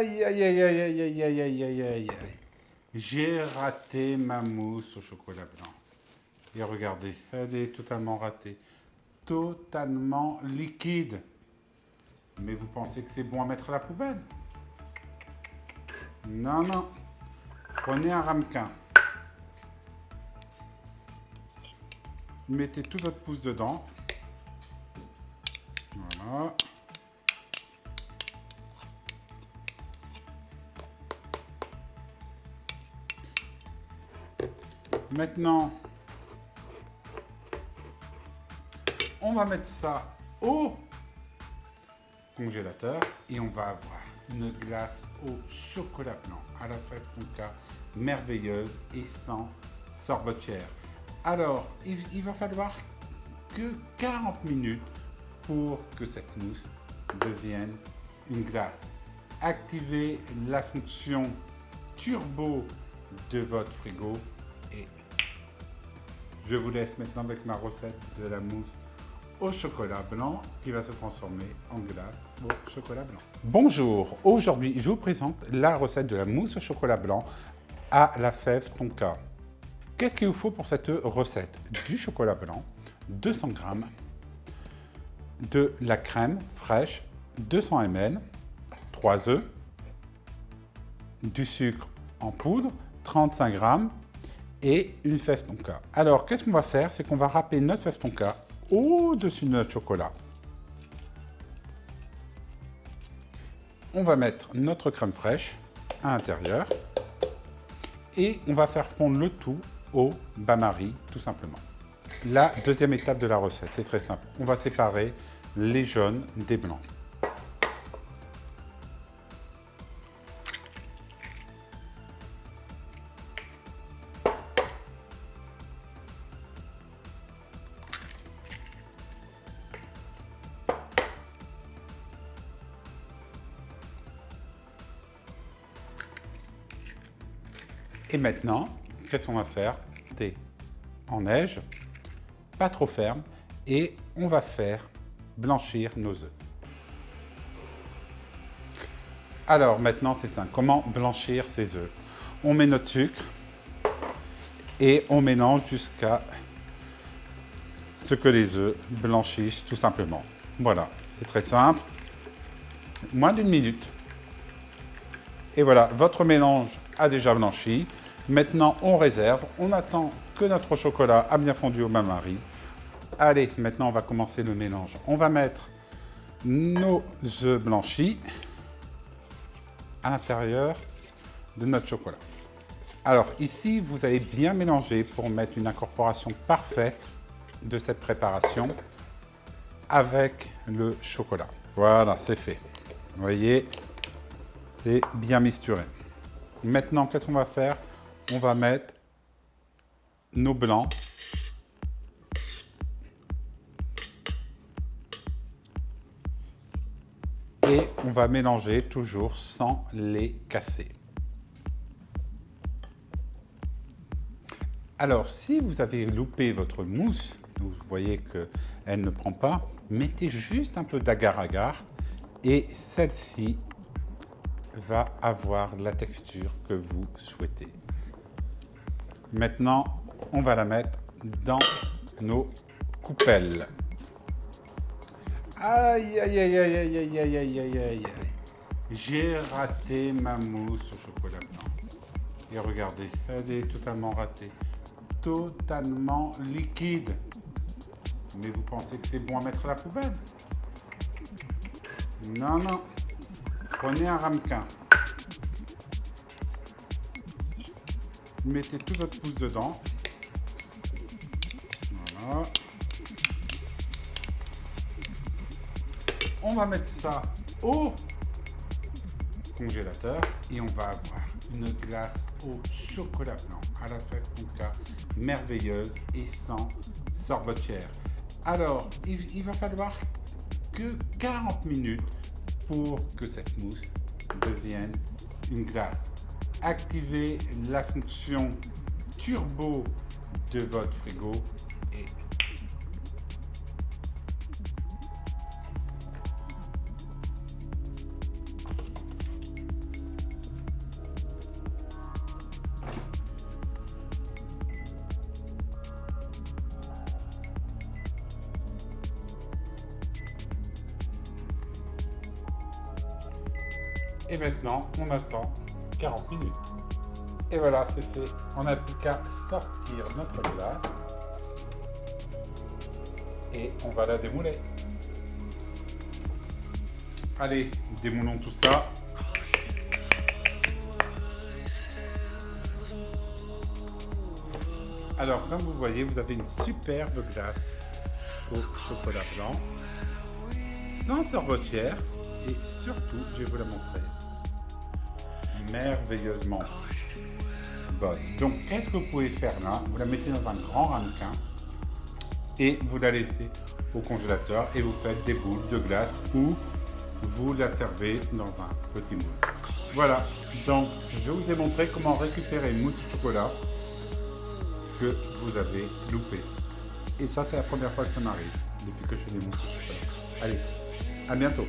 Aïe, aïe, aïe, aïe, aïe, aïe, aïe, aïe, aïe, aïe, aïe. J'ai raté ma mousse au chocolat blanc. Et regardez, elle est totalement ratée. Totalement liquide. Mais vous pensez que c'est bon à mettre à la poubelle? Non, non. Prenez un ramequin. Mettez tout votre pouce dedans. Voilà. Maintenant, on va mettre ça au congélateur et on va avoir une glace au chocolat blanc à la fève tonka merveilleuse et sans sorbetière. Alors, il va falloir que 40 minutes pour que cette mousse devienne une glace. Activez la fonction turbo de votre frigo et je vous laisse maintenant avec ma recette de la mousse au chocolat blanc qui va se transformer en glace au chocolat blanc. Bonjour, aujourd'hui je vous présente la recette de la mousse au chocolat blanc à la fève tonka. Qu'est-ce qu'il vous faut pour cette recette? Du chocolat blanc, 200 g, de la crème fraîche, 200 ml, 3 œufs, du sucre en poudre, 35 g et une fève tonka. Alors, qu'est-ce qu'on va faire? C'est qu'on va râper notre fève tonka au-dessus de notre chocolat. On va mettre notre crème fraîche à l'intérieur et on va faire fondre le tout au bain-marie, tout simplement. La deuxième étape de la recette, c'est très simple. On va séparer les jaunes des blancs. Et maintenant, qu'est-ce qu'on va faire? Thé en neige, pas trop ferme, et on va faire blanchir nos œufs. Alors maintenant, c'est simple. Comment blanchir ces œufs? On met notre sucre et on mélange jusqu'à ce que les œufs blanchissent tout simplement. Voilà, c'est très simple. Moins d'une minute. Et voilà, votre mélange a déjà blanchi. Maintenant, on réserve. On attend que notre chocolat a bien fondu au bain-marie. Allez, maintenant, on va commencer le mélange. On va mettre nos œufs blanchis à l'intérieur de notre chocolat. Alors ici, vous allez bien mélanger pour mettre une incorporation parfaite de cette préparation avec le chocolat. Voilà, c'est fait. Vous voyez, c'est bien misturé. Maintenant, qu'est-ce qu'on va faire? On va mettre nos blancs et on va mélanger toujours sans les casser. Alors, si vous avez loupé votre mousse, vous voyez qu'elle ne prend pas, mettez juste un peu d'agar-agar et celle-ci va avoir la texture que vous souhaitez. Maintenant, on va la mettre dans nos coupelles. Aïe, aïe, aïe, aïe, aïe, aïe, aïe, aïe, aïe, aïe. J'ai raté ma mousse au chocolat blanc. Et regardez, elle est totalement ratée. Totalement liquide. Mais vous pensez que c'est bon à mettre à la poubelle? Non, non. Prenez un ramequin. Mettez tout votre pouce dedans. Voilà. On va mettre ça au congélateur et on va avoir une glace au chocolat blanc à la fève tonka merveilleuse et sans sorbetière. Alors, il va falloir que 40 minutes pour que cette mousse devienne une glace. Activez la fonction turbo de votre frigo et Et maintenant, on attend 40 minutes. Et voilà, c'est fait. On n'a plus qu'à sortir notre glace. Et on va la démouler. Allez, démoulons tout ça. Alors, comme vous voyez, vous avez une superbe glace au chocolat blanc, sans sorbetière, et surtout, je vais vous la montrer, merveilleusement bonne. Donc, qu'est-ce que vous pouvez faire là? Vous la mettez dans un grand ramequin et vous la laissez au congélateur et vous faites des boules de glace ou vous la servez dans un petit moule. Voilà, donc je vous ai montré comment récupérer une mousse au chocolat que vous avez loupé. Et ça, c'est la première fois que ça m'arrive depuis que je fais des mousses au chocolat. Allez, à bientôt.